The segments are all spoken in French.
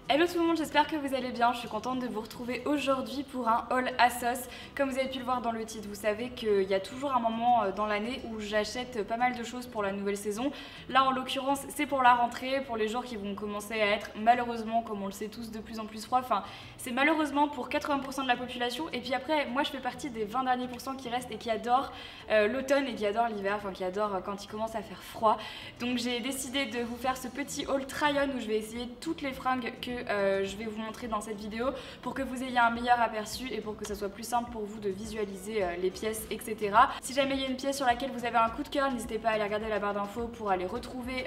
Hello tout le monde, j'espère que vous allez bien. Je suis contente de vous retrouver aujourd'hui pour un haul ASOS. Comme vous avez pu le voir dans le titre, vous savez qu'il y a toujours un moment dans l'année où j'achète pas mal de choses pour la nouvelle saison. Là en l'occurrence c'est pour la rentrée, pour les jours qui vont commencer à être malheureusement, comme on le sait tous, de plus en plus froid. Enfin c'est malheureusement pour 80% de la population. Et puis après moi je fais partie des 20 derniers pourcents qui restent et qui adorent l'automne et qui adorent l'hiver, enfin qui adorent quand il commence à faire froid. Donc j'ai décidé de vous faire ce petit haul try-on où je vais essayer toutes les fringues que je vais vous montrer dans cette vidéo pour que vous ayez un meilleur aperçu et pour que ça soit plus simple pour vous de visualiser les pièces, etc. Si jamais il y a une pièce sur laquelle vous avez un coup de cœur, n'hésitez pas à aller regarder la barre d'infos pour aller retrouver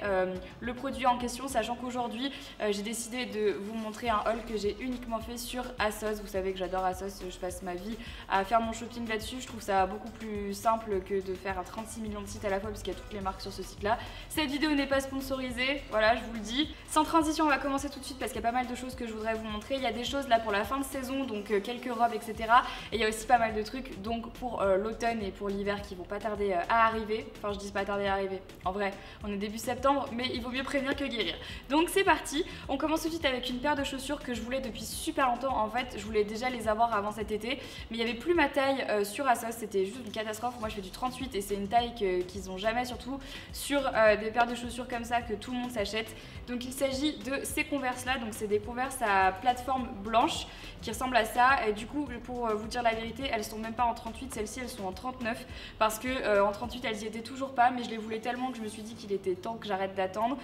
le produit en question, sachant qu'aujourd'hui j'ai décidé de vous montrer un haul que j'ai uniquement fait sur ASOS. Vous savez que j'adore ASOS, je passe ma vie à faire mon shopping là-dessus. Je trouve ça beaucoup plus simple que de faire 36 millions de sites à la fois, parce qu'il y a toutes les marques sur ce site-là. Cette vidéo n'est pas sponsorisée, voilà, je vous le dis. Sans transition, on va commencer tout de suite parce qu'il y a pas mal de choses que je voudrais vous montrer. Il y a des choses là pour la fin de saison, donc quelques robes, etc. Et il y a aussi pas mal de trucs donc pour l'automne et pour l'hiver qui vont pas tarder à arriver. Enfin, je dis pas tarder à arriver. En vrai, on est début septembre, mais il vaut mieux prévenir que guérir. Donc c'est parti. On commence tout de suite avec une paire de chaussures que je voulais depuis super longtemps. En fait, je voulais déjà les avoir avant cet été, mais il n'y avait plus ma taille sur ASOS. C'était juste une catastrophe. Moi, je fais du 38 et c'est une taille qu'ils ont jamais, surtout sur des paires de chaussures comme ça que tout le monde s'achète. Donc il s'agit de ces Converse là. Donc c'est des Converse à plateforme blanche qui ressemblent à ça. Et du coup, pour vous dire la vérité, elles sont même pas en 38, celles-ci elles sont en 39 parce que en 38 elles y étaient toujours pas, mais je les voulais tellement que je me suis dit qu'il était temps que j'arrête d'attendre.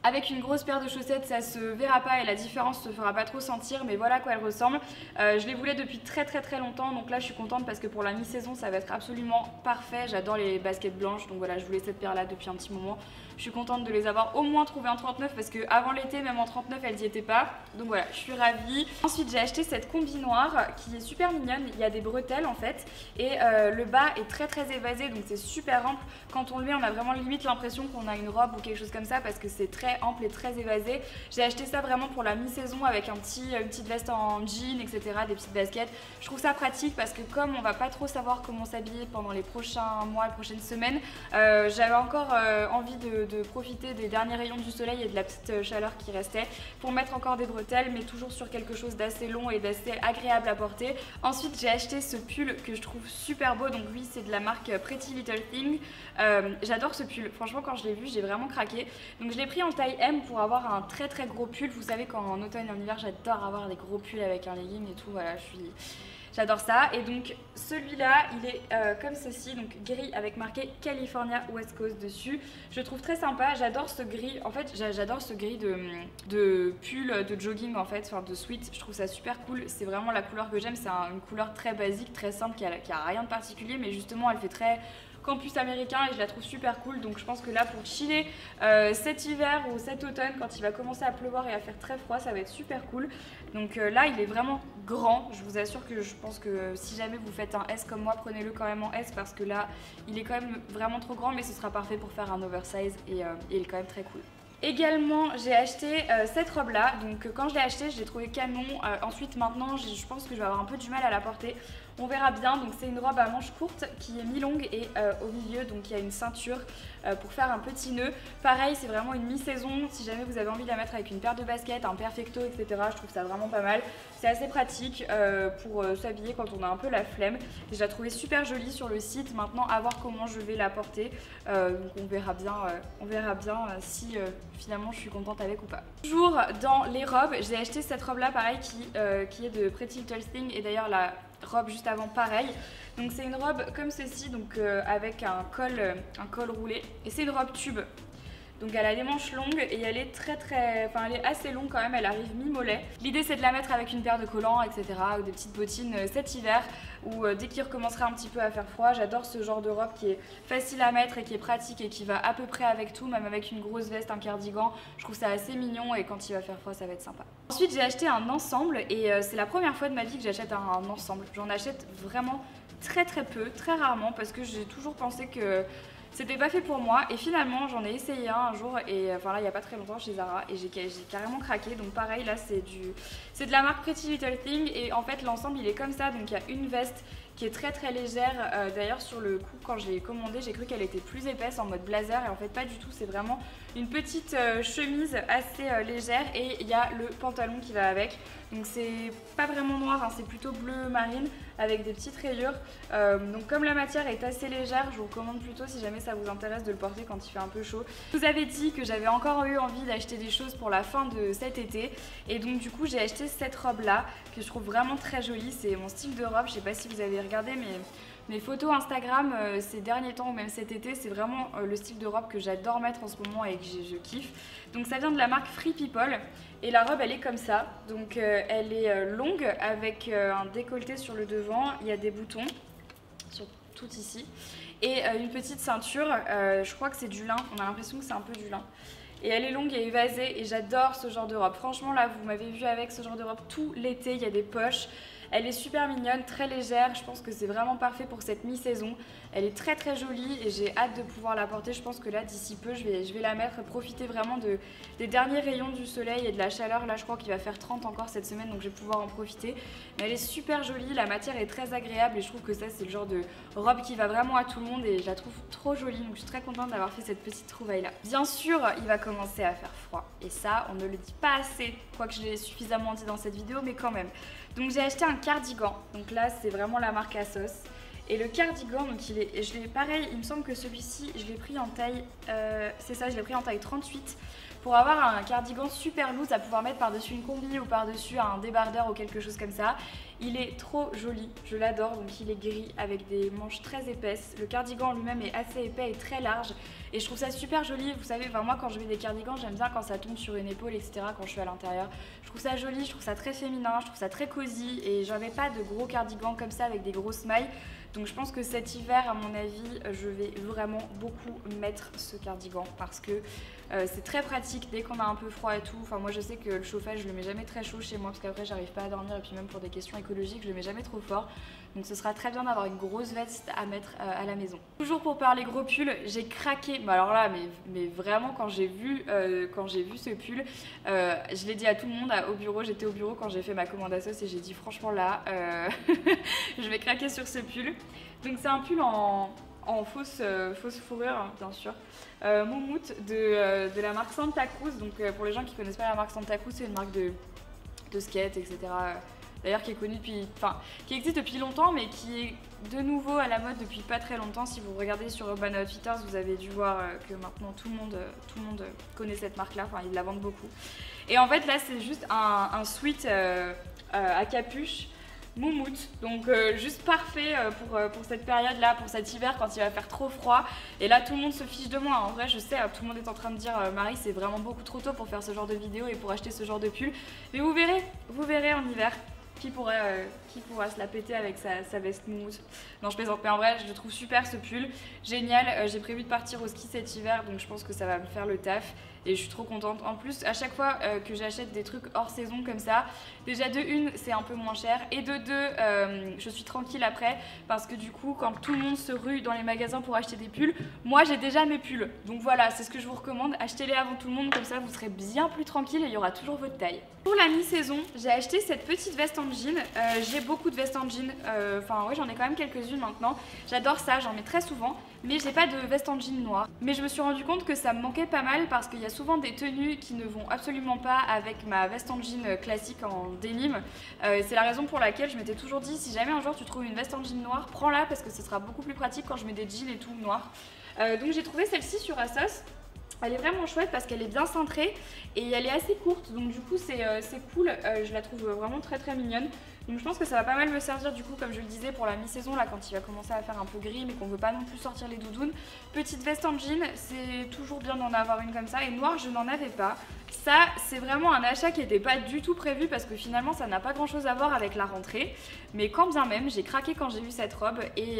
Avec une grosse paire de chaussettes, ça se verra pas et la différence se fera pas trop sentir, mais voilà à quoi elles ressemblent. Je les voulais depuis très longtemps, donc là je suis contente parce que pour la mi-saison ça va être absolument parfait. J'adore les baskets blanches, donc voilà, je voulais cette paire là depuis un petit moment. Je suis contente de les avoir au moins trouvées en 39 parce que avant l'été, même en 39 elles y étaient pas, donc voilà, je suis ravie. Ensuite j'ai acheté cette combi noire qui est super mignonne. Il y a des bretelles en fait et le bas est très évasé, donc c'est super ample. Quand on le met, on a vraiment limite l'impression qu'on a une robe ou quelque chose comme ça parce que c'est très ample et très évasé. J'ai acheté ça vraiment pour la mi-saison avec une petite veste en jean, etc., des petites baskets. Je trouve ça pratique parce que comme on va pas trop savoir comment s'habiller pendant les prochains mois, les prochaines semaines, j'avais encore envie de profiter des derniers rayons du soleil et de la petite chaleur qui restait pour mettre encore des bretelles, mais toujours sur quelque chose d'assez long et d'assez agréable à porter. Ensuite j'ai acheté ce pull que je trouve super beau, donc oui c'est de la marque Pretty Little Thing. J'adore ce pull, franchement quand je l'ai vu j'ai vraiment craqué. Donc je l'ai pris en taille M pour avoir un très gros pull. Vous savez qu'en automne et en hiver j'adore avoir des gros pulls avec un legging et tout, voilà, j'adore ça. Et donc celui-là il est comme ceci, donc gris avec marqué California West Coast dessus. Je le trouve très sympa, j'adore ce gris, en fait j'adore ce gris de pull de jogging en fait, enfin de sweat. Je trouve ça super cool, c'est vraiment la couleur que j'aime. C'est une couleur très basique, très simple, qui a rien de particulier, mais justement elle fait très campus américain et je la trouve super cool. Donc je pense que là pour chiller cet hiver ou cet automne quand il va commencer à pleuvoir et à faire très froid, ça va être super cool. Donc là il est vraiment grand, je vous assure que je pense que si jamais vous faites un S comme moi, prenez-le quand même en S parce que là il est quand même vraiment trop grand, mais ce sera parfait pour faire un oversize et il est quand même très cool. Également j'ai acheté cette robe là, donc quand je l'ai achetée je l'ai trouvée canon. Ensuite maintenant je pense que je vais avoir un peu du mal à la porter, on verra bien. Donc c'est une robe à manches courtes qui est mi-longue et au milieu donc il y a une ceinture pour faire un petit nœud. Pareil c'est vraiment une mi-saison, si jamais vous avez envie de la mettre avec une paire de baskets, un perfecto, etc. Je trouve ça vraiment pas mal, c'est assez pratique pour s'habiller quand on a un peu la flemme. Et je la trouvais super jolie sur le site. Maintenant à voir comment je vais la porter, donc on verra bien si finalement je suis contente avec ou pas. Toujours dans les robes, j'ai acheté cette robe là pareil qui est de Pretty Little Thing, et d'ailleurs la robe juste avant pareil. Donc c'est une robe comme ceci, donc avec un col roulé, et c'est une robe tube. Donc elle a des manches longues et elle est elle est assez longue quand même, elle arrive mi-mollet. L'idée c'est de la mettre avec une paire de collants, etc. ou des petites bottines cet hiver ou dès qu'il recommencera un petit peu à faire froid. J'adore ce genre de robe qui est facile à mettre et qui est pratique et qui va à peu près avec tout, même avec une grosse veste, un cardigan. Je trouve ça assez mignon et quand il va faire froid ça va être sympa. Ensuite j'ai acheté un ensemble et c'est la première fois de ma vie que j'achète un ensemble. J'en achète vraiment très peu, très rarement, parce que j'ai toujours pensé que c'était pas fait pour moi, et finalement j'en ai essayé un jour et enfin là il y a pas très longtemps chez Zara et j'ai carrément craqué. Donc pareil là c'est de la marque Pretty Little Thing et en fait l'ensemble il est comme ça, donc il y a une veste qui est très très légère. D'ailleurs sur le coup quand je l'ai commandée, j'ai cru qu'elle était plus épaisse en mode blazer et en fait pas du tout, c'est vraiment une petite chemise assez légère et il y a le pantalon qui va avec. Donc c'est pas vraiment noir, hein, c'est plutôt bleu marine avec des petites rayures. Donc comme la matière est assez légère, je vous recommande plutôt si jamais ça vous intéresse de le porter quand il fait un peu chaud. Je vous avais dit que j'avais encore eu envie d'acheter des choses pour la fin de cet été et donc du coup j'ai acheté cette robe là que je trouve vraiment très jolie. C'est mon style de robe, je sais pas si vous avez regardé mais mes photos Instagram ces derniers temps ou même cet été, c'est vraiment le style de robe que j'adore mettre en ce moment et que je kiffe. Donc ça vient de la marque Free People et la robe elle est comme ça. Donc elle est longue avec un décolleté sur le devant, il y a des boutons sur tout ici et une petite ceinture, je crois que c'est du lin, on a l'impression que c'est un peu du lin. Et elle est longue et évasée et j'adore ce genre de robe. Franchement là vous m'avez vu avec ce genre de robe tout l'été, il y a des poches. Elle est super mignonne, très légère, je pense que c'est vraiment parfait pour cette mi-saison. Elle est très très jolie et j'ai hâte de pouvoir la porter. Je pense que là d'ici peu je vais la mettre, profiter vraiment des derniers rayons du soleil et de la chaleur. Là je crois qu'il va faire 30 encore cette semaine donc je vais pouvoir en profiter. Mais elle est super jolie, la matière est très agréable et je trouve que ça c'est le genre de robe qui va vraiment à tout le monde et je la trouve trop jolie. Donc je suis très contente d'avoir fait cette petite trouvaille là. Bien sûr il va commencer à faire froid et ça on ne le dit pas assez, quoique je l'ai suffisamment dit dans cette vidéo mais quand même. Donc j'ai acheté un cardigan, donc là c'est vraiment la marque Asos. Et le cardigan, donc je l'ai pareil, il me semble que celui-ci je l'ai pris en taille, c'est ça, je l'ai pris en taille 38 pour avoir un cardigan super loose à pouvoir mettre par-dessus une combi ou par-dessus un débardeur ou quelque chose comme ça. Il est trop joli, je l'adore, donc il est gris avec des manches très épaisses. Le cardigan lui-même est assez épais et très large et je trouve ça super joli. Vous savez, enfin, moi quand je mets des cardigans, j'aime bien quand ça tombe sur une épaule, etc. quand je suis à l'intérieur. Je trouve ça joli, je trouve ça très féminin, je trouve ça très cosy et j'avais pas de gros cardigans comme ça avec des grosses mailles. Donc je pense que cet hiver, à mon avis, je vais vraiment beaucoup mettre ce cardigan parce que c'est très pratique dès qu'on a un peu froid et tout. Enfin moi je sais que le chauffage, je le mets jamais très chaud chez moi parce qu'après j'arrive pas à dormir et puis même pour des questions écologiques, je le mets jamais trop fort. Donc ce sera très bien d'avoir une grosse veste à mettre à la maison. Toujours pour parler gros pull, j'ai craqué. Mais alors là, mais vraiment quand j'ai vu ce pull, je l'ai dit à tout le monde au bureau. J'étais au bureau quand j'ai fait ma commande Asos et j'ai dit franchement là, je vais craquer sur ce pull. Donc c'est un pull en fausse fourrure, bien sûr. Moumoute de la marque Santa Cruz. Donc pour les gens qui connaissent pas la marque Santa Cruz, c'est une marque de skate, etc. D'ailleurs qui est connue depuis, enfin qui existe depuis longtemps mais qui est de nouveau à la mode depuis pas très longtemps. Si vous regardez sur Urban Outfitters, vous avez dû voir que maintenant tout le monde connaît cette marque là, enfin ils la vendent beaucoup. Et en fait là c'est juste un sweat à capuche moumoute, donc juste parfait pour cette période là, pour cet hiver quand il va faire trop froid. Et là tout le monde se fiche de moi, en vrai je sais, tout le monde est en train de dire Marie c'est vraiment beaucoup trop tôt pour faire ce genre de vidéo et pour acheter ce genre de pull. Mais vous verrez en hiver qui pourra se la péter avec sa veste moumoute. Non je plaisante, mais en vrai je le trouve super ce pull, génial. J'ai prévu de partir au ski cet hiver donc je pense que ça va me faire le taf. Et je suis trop contente. En plus, à chaque fois que j'achète des trucs hors saison comme ça, déjà de une, c'est un peu moins cher. Et de deux, je suis tranquille après. Parce que du coup, quand tout le monde se rue dans les magasins pour acheter des pulls, moi j'ai déjà mes pulls. Donc voilà, c'est ce que je vous recommande. Achetez-les avant tout le monde, comme ça vous serez bien plus tranquille et il y aura toujours votre taille. Pour la mi-saison, j'ai acheté cette petite veste en jean. J'ai beaucoup de vestes en jean. Enfin, ouais, j'en ai quand même quelques-unes maintenant. J'adore ça, j'en mets très souvent. Mais j'ai pas de veste en jean noire. Mais je me suis rendu compte que ça me manquait pas mal parce qu'il y a souvent des tenues qui ne vont absolument pas avec ma veste en jean classique en denim. C'est la raison pour laquelle je m'étais toujours dit si jamais un jour tu trouves une veste en jean noire, prends-la parce que ce sera beaucoup plus pratique quand je mets des jeans et tout noirs. Donc j'ai trouvé celle-ci sur Asos. Elle est vraiment chouette parce qu'elle est bien cintrée et elle est assez courte, donc du coup c'est cool, je la trouve vraiment très très mignonne. Donc je pense que ça va pas mal me servir du coup, comme je le disais, pour la mi-saison là quand il va commencer à faire un peu gris mais qu'on veut pas non plus sortir les doudounes. Petite veste en jean, c'est toujours bien d'en avoir une comme ça, et noire je n'en avais pas. Ça c'est vraiment un achat qui n'était pas du tout prévu parce que finalement ça n'a pas grand chose à voir avec la rentrée. Mais quand bien même, j'ai craqué quand j'ai vu cette robe et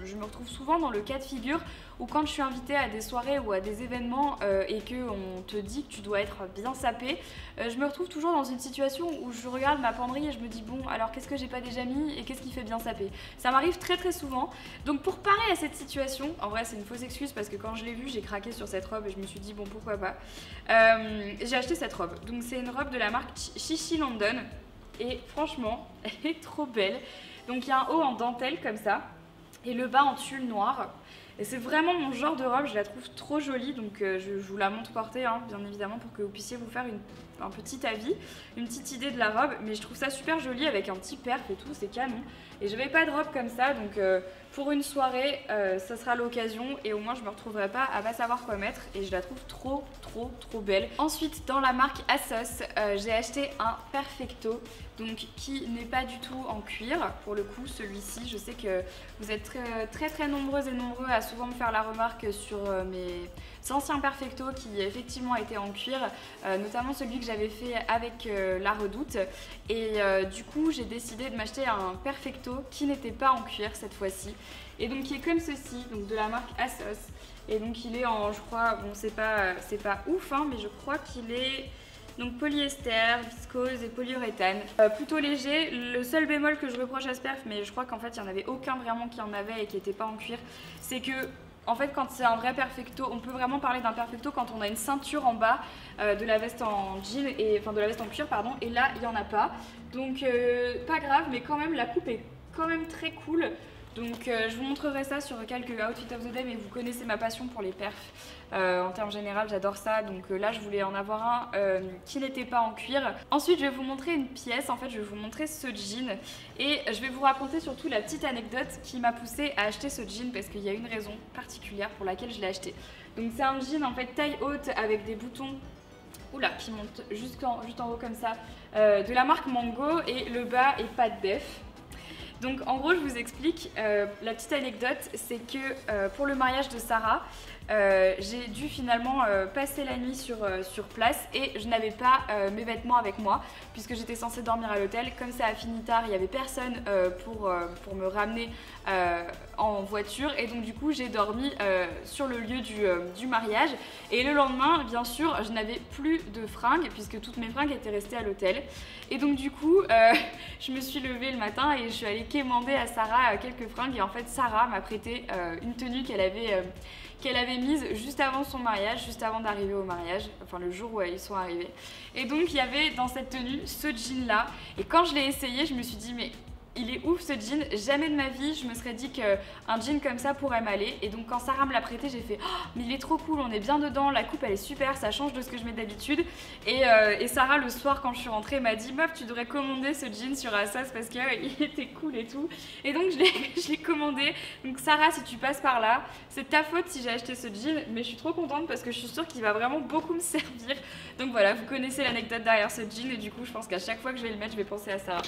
je me retrouve souvent dans le cas de figure où quand je suis invitée à des soirées ou à des événements et qu'on te dit que tu dois être bien sapée, je me retrouve toujours dans une situation où je regarde ma penderie et je me dis bon alors qu'est-ce que j'ai pas déjà mis et qu'est-ce qui fait bien saper. Ça m'arrive très très souvent. Donc pour parer à cette situation, en vrai c'est une fausse excuse parce que quand je l'ai vue j'ai craqué sur cette robe et je me suis dit bon pourquoi pas. J'ai acheté cette robe. Donc c'est une robe de la marque Chichi London. Et franchement, elle est trop belle. Donc il y a un haut en dentelle comme ça et le bas en tulle noir. Et c'est vraiment mon genre de robe, je la trouve trop jolie, donc je vous la montre portée, hein, bien évidemment, pour que vous puissiez vous faire un petit avis, une petite idée de la robe. Mais je trouve ça super joli avec un petit perf et tout, c'est canon. Et j'avais pas de robe comme ça, donc pour une soirée, ça sera l'occasion. Et au moins je me retrouverai pas à pas savoir quoi mettre. Et je la trouve trop belle. Ensuite, dans la marque ASOS, j'ai acheté un Perfecto, donc qui n'est pas du tout en cuir. Pour le coup, celui-ci, je sais que vous êtes très nombreuses et nombreux à souvent me faire la remarque sur mes anciens Perfecto qui effectivement étaient en cuir, notamment celui que j'avais fait avec la Redoute. Et du coup, j'ai décidé de m'acheter un Perfecto qui n'était pas en cuir cette fois-ci. Et donc qui est comme ceci, donc de la marque ASOS. Et donc il est en, je crois, bon c'est pas ouf, hein, mais je crois qu'il est donc polyester, viscose et polyuréthane. Plutôt léger. Le seul bémol que je reproche à ce perf, mais je crois qu'en fait il n'y en avait aucun vraiment qui en avait et qui n'était pas en cuir, c'est que en fait quand c'est un vrai Perfecto, on peut vraiment parler d'un Perfecto quand on a une ceinture en bas de la veste en jean, enfin de la veste en cuir pardon, et là il n'y en a pas. Donc pas grave, mais quand même la coupe est quand même très cool. Donc je vous montrerai ça sur quelques outfits of the day, mais vous connaissez ma passion pour les perfs. En termes général, j'adore ça. Donc là, je voulais en avoir un qui n'était pas en cuir. Ensuite, je vais vous montrer une pièce. En fait, je vais vous montrer ce jean. Et je vais vous raconter surtout la petite anecdote qui m'a poussée à acheter ce jean, parce qu'il y a une raison particulière pour laquelle je l'ai acheté. Donc c'est un jean en fait taille haute avec des boutons qui montent juste en haut comme ça, de la marque Mango, et le bas est pas de def. Donc en gros je vous explique, la petite anecdote c'est que pour le mariage de Sarah, j'ai dû finalement passer la nuit sur place et je n'avais pas mes vêtements avec moi puisque j'étais censée dormir à l'hôtel. Comme ça a fini tard, il n'y avait personne pour me ramener en voiture, et donc du coup j'ai dormi sur le lieu du mariage. Et le lendemain, bien sûr, je n'avais plus de fringues puisque toutes mes fringues étaient restées à l'hôtel. Et donc du coup, je me suis levée le matin et je suis allée quémander à Sarah quelques fringues. Et en fait, Sarah m'a prêté une tenue qu'elle avait mise juste avant son mariage, juste avant d'arriver au mariage, enfin le jour où ils sont arrivés. Et donc il y avait dans cette tenue ce jean là, et quand je l'ai essayé, je me suis dit mais il est ouf ce jean, jamais de ma vie je me serais dit qu'un jean comme ça pourrait m'aller. Et donc quand Sarah me l'a prêté, j'ai fait oh, mais il est trop cool, on est bien dedans, la coupe elle est super, ça change de ce que je mets d'habitude. Et Sarah le soir quand je suis rentrée m'a dit meuf tu devrais commander ce jean sur ASOS parce qu'il était cool et tout. Et donc je l'ai commandé. Donc Sarah, si tu passes par là, c'est ta faute si j'ai acheté ce jean, mais je suis trop contente parce que je suis sûre qu'il va vraiment beaucoup me servir. Donc voilà, vous connaissez l'anecdote derrière ce jean, et du coup je pense qu'à chaque fois que je vais le mettre, je vais penser à Sarah.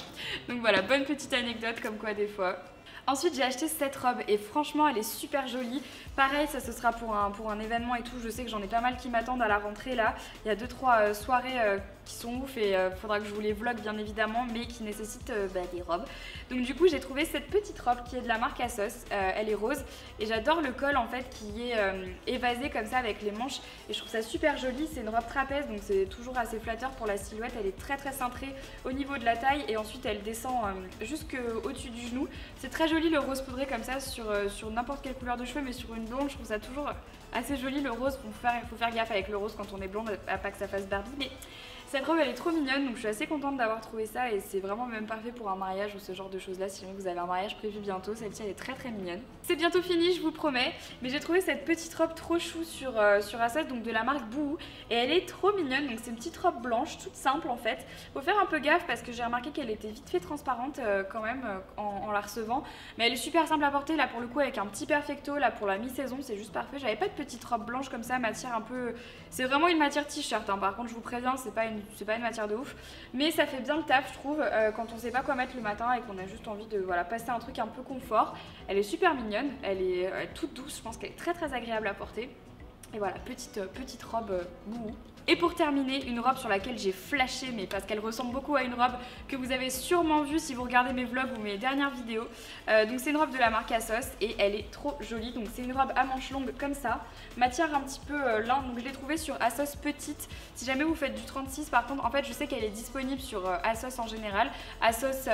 Donc voilà, bonne petite anecdote comme quoi des fois. Ensuite j'ai acheté cette robe et franchement elle est super jolie. Pareil, ça ce sera pour un événement et tout. Je sais que j'en ai pas mal qui m'attendent à la rentrée là. Il y a 2-3 soirées qui sont ouf et faudra que je vous les vlog bien évidemment, mais qui nécessitent des robes. Donc du coup j'ai trouvé cette petite robe qui est de la marque ASOS. Elle est rose et j'adore le col en fait qui est évasé comme ça avec les manches, et je trouve ça super joli. C'est une robe trapèze donc c'est toujours assez flatteur pour la silhouette. Elle est très cintrée au niveau de la taille et ensuite elle descend jusqu'au dessus du genou. C'est très joli le rose poudré comme ça sur n'importe quelle couleur de cheveux, mais sur une blonde je trouve ça toujours assez joli. Le rose, faut faire gaffe avec le rose quand on est blonde à pas que ça fasse Barbie, mais cette robe elle est trop mignonne, donc je suis assez contente d'avoir trouvé ça, et c'est vraiment même parfait pour un mariage ou ce genre de choses là. Si jamais vous avez un mariage prévu bientôt, celle-ci elle est très mignonne. C'est bientôt fini, je vous promets, mais j'ai trouvé cette petite robe trop chou sur ASOS, donc de la marque Bouhou, et elle est trop mignonne. Donc c'est une petite robe blanche toute simple en fait. Faut faire un peu gaffe parce que j'ai remarqué qu'elle était vite fait transparente quand même en la recevant, mais elle est super simple à porter. Là pour le coup avec un petit Perfecto là pour la mi-saison, c'est juste parfait. J'avais pas de petite robe blanche comme ça, matière un peu, c'est vraiment une matière t-shirt hein. Par contre je vous préviens, c'est pas une matière de ouf, mais ça fait bien le taf je trouve quand on sait pas quoi mettre le matin et qu'on a juste envie de passer un truc un peu confort. Elle est super mignonne, elle est toute douce, je pense qu'elle est très agréable à porter. Et voilà, petite robe Bouhou. Et pour terminer, une robe sur laquelle j'ai flashé, mais parce qu'elle ressemble beaucoup à une robe que vous avez sûrement vue si vous regardez mes vlogs ou mes dernières vidéos. Donc c'est une robe de la marque ASOS et elle est trop jolie. Donc c'est une robe à manches longues comme ça, matière un petit peu lin. Donc je l'ai trouvée sur ASOS petite. Si jamais vous faites du 36 par contre, en fait je sais qu'elle est disponible sur ASOS en général, ASOS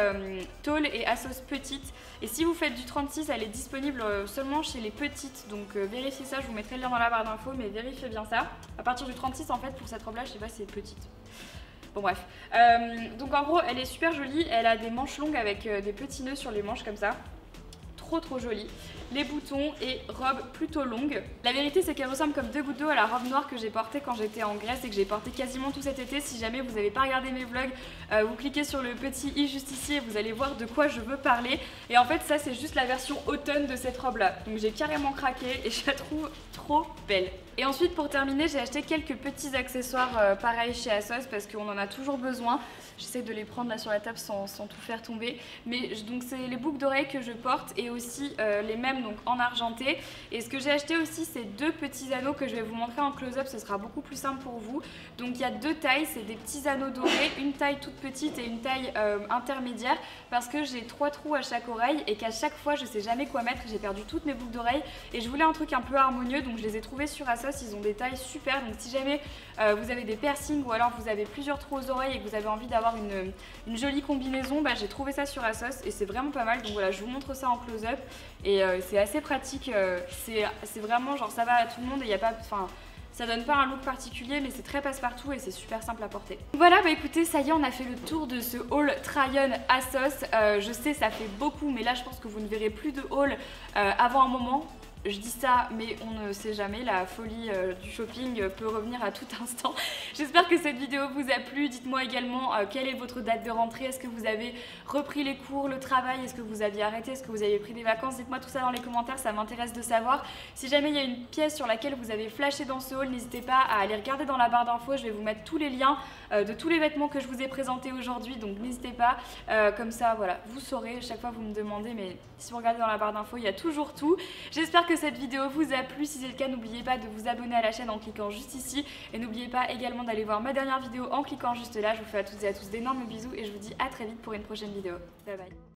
tall et ASOS petite. Et si vous faites du 36, elle est disponible seulement chez les petites. Donc vérifiez ça, je vous mettrai le lien dans la barre d'infos, mais vérifiez bien ça. À partir du 36 en fait, pour cette robe là, je sais pas si c'est petite. Bon bref. Donc en gros elle est super jolie, elle a des manches longues avec des petits nœuds sur les manches comme ça. Trop jolie. Les boutons et robe plutôt longue. La vérité c'est qu'elle ressemble comme 2 gouttes d'eau à la robe noire que j'ai portée quand j'étais en Grèce et que j'ai portée quasiment tout cet été. Si jamais vous n'avez pas regardé mes vlogs, vous cliquez sur le petit i juste ici et vous allez voir de quoi je veux parler. Et en fait ça c'est juste la version automne de cette robe là. Donc j'ai carrément craqué et je la trouve trop belle. Et ensuite pour terminer j'ai acheté quelques petits accessoires pareils chez ASOS parce qu'on en a toujours besoin. J'essaie de les prendre là sur la table sans tout faire tomber. Mais donc c'est les boucles d'oreilles que je porte et aussi les mêmes donc en argenté. Et ce que j'ai acheté aussi c'est 2 petits anneaux que je vais vous montrer en close-up, ce sera beaucoup plus simple pour vous. Donc il y a 2 tailles, c'est des petits anneaux dorés, une taille toute petite et une taille intermédiaire parce que j'ai 3 trous à chaque oreille et qu'à chaque fois je sais jamais quoi mettre, j'ai perdu toutes mes boucles d'oreilles et je voulais un truc un peu harmonieux donc je les ai trouvés sur ASOS, ils ont des tailles super. Donc si jamais vous avez des piercings ou alors vous avez plusieurs trous aux oreilles et que vous avez envie d'avoir une jolie combinaison, bah, j'ai trouvé ça sur ASOS et c'est vraiment pas mal. Donc voilà, je vous montre ça en close-up et c'est assez pratique, c'est vraiment genre ça va à tout le monde et il n'y a pas... Enfin, ça donne pas un look particulier mais c'est très passe-partout et c'est super simple à porter. Voilà, bah écoutez, ça y est, on a fait le tour de ce haul try-on ASOS. Je sais ça fait beaucoup mais là je pense que vous ne verrez plus de haul avant un moment. Je dis ça, mais on ne sait jamais, la folie du shopping peut revenir à tout instant. J'espère que cette vidéo vous a plu. Dites-moi également quelle est votre date de rentrée. Est-ce que vous avez repris les cours, le travail? Est-ce que vous aviez arrêté? Est-ce que vous avez pris des vacances? Dites-moi tout ça dans les commentaires, ça m'intéresse de savoir. Si jamais il y a une pièce sur laquelle vous avez flashé dans ce haul, n'hésitez pas à aller regarder dans la barre d'infos. Je vais vous mettre tous les liens de tous les vêtements que je vous ai présentés aujourd'hui. Donc n'hésitez pas, comme ça, voilà, vous saurez. Chaque fois vous me demandez, mais si vous regardez dans la barre d'infos, il y a toujours tout. J'espère que cette vidéo vous a plu. Si c'est le cas, n'oubliez pas de vous abonner à la chaîne en cliquant juste ici. Et n'oubliez pas également d'aller voir ma dernière vidéo en cliquant juste là. Je vous fais à toutes et à tous d'énormes bisous et je vous dis à très vite pour une prochaine vidéo. Bye bye.